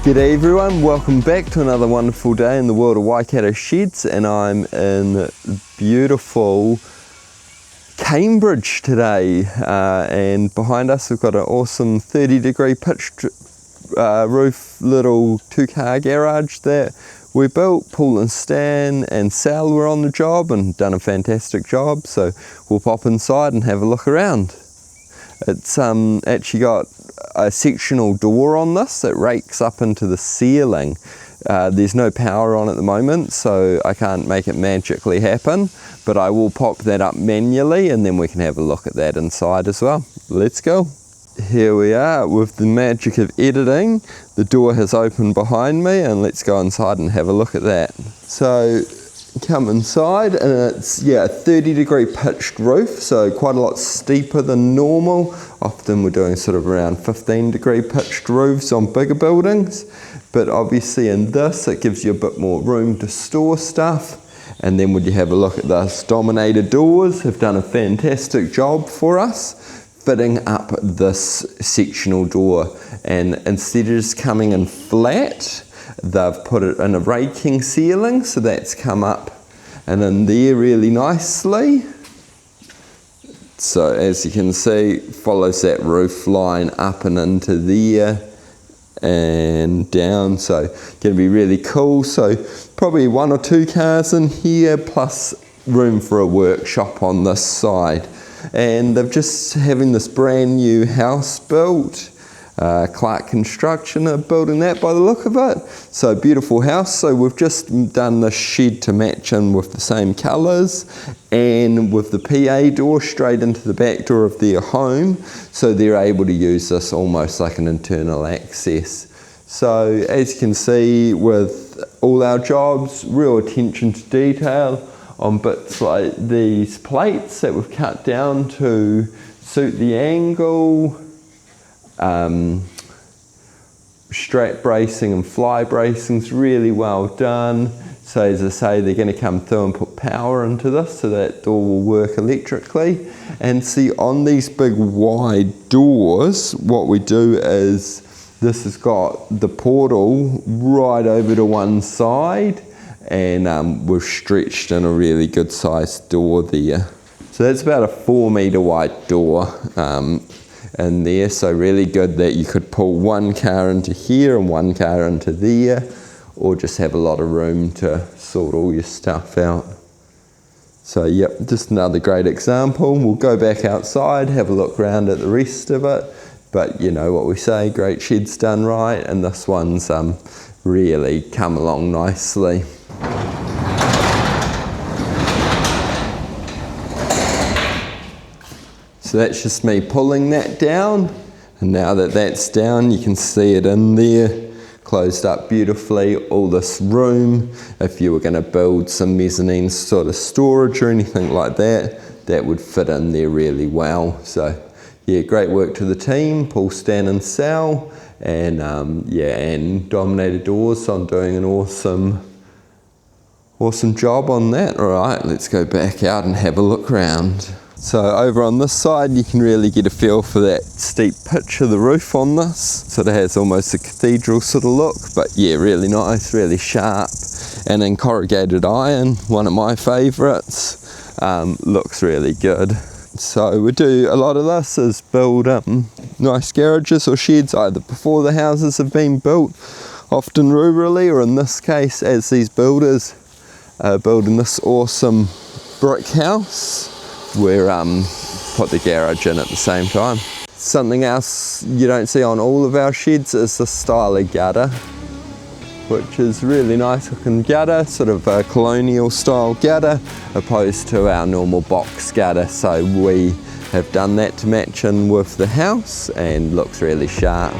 G'day everyone, welcome back to another wonderful day in the world of Waikato Sheds, and I'm in beautiful Cambridge today, and behind us we've got an awesome 30-degree pitched roof little two-car garage that we built. Paul and Stan and Sal were on the job and done a fantastic job, so we'll pop inside and have a look around. It's actually got a sectional door on this that rakes up into the ceiling. There's no power on at the moment, so I can't make it magically happen, but I will pop that up manually and then we can have a look at that inside as well. Let's go. Here we are with the magic of editing. The door has opened behind me and let's go inside and have a look at that. So come inside and it's a 30-degree pitched roof, so quite a lot steeper than normal. Often we're doing sort of around 15-degree pitched roofs on bigger buildings, but obviously in this it gives you a bit more room to store stuff. And then when you have a look at those dominator doors, have done a fantastic job for us fitting up this sectional door, and instead of just coming in flat, they've put it in a raking ceiling, so that's come up and in there really nicely. So as you can see, follows that roof line up and into there and down, so going to be really cool. So probably 1 or 2 cars in here, plus room for a workshop on this side. And they're just having this brand new house built. Clark Construction are building that by the look of it. So beautiful house. So we've just done the shed to match in with the same colours and with the PA door straight into the back door of their home. So they're able to use this almost like an internal access. So as you can see with all our jobs, real attention to detail on bits like these plates that we've cut down to suit the angle. Strap bracing and fly bracing's really well done. So as I say, they're going to come through and put power into this so that door will work electrically. And see, on these big wide doors, what we do is this has got the portal right over to one side, and we've stretched in a really good sized door there. So that's about a 4 metre wide door in there, so really good that you could pull one car into here and one car into there, or just have a lot of room to sort all your stuff out. So yep, just another great example. We'll go back outside, have a look around at the rest of it, but you know what we say, great sheds done right, and this one's really come along nicely. So that's just me pulling that down, and now that that's down you can see it in there, closed up beautifully. All this room, if you were going to build some mezzanine sort of storage or anything like that, that would fit in there really well. So yeah, great work to the team, Paul, Stan and Sal, and and Dominator Doors on doing an awesome job on that. Alright, let's go back out and have a look around. So over on this side you can really get a feel for that steep pitch of the roof on this. Sort of has almost a cathedral sort of look, but yeah, really nice, really sharp, and in corrugated iron, one of my favourites. Looks really good. So we do a lot of this is build nice garages or sheds either before the houses have been built, often rurally, or in this case as these builders are building this awesome brick house, we're put the garage in at the same time. Something else you don't see on all of our sheds is the style of gutter, which is really nice looking gutter, sort of a colonial style gutter opposed to our normal box gutter. So we have done that to match in with the house and looks really sharp.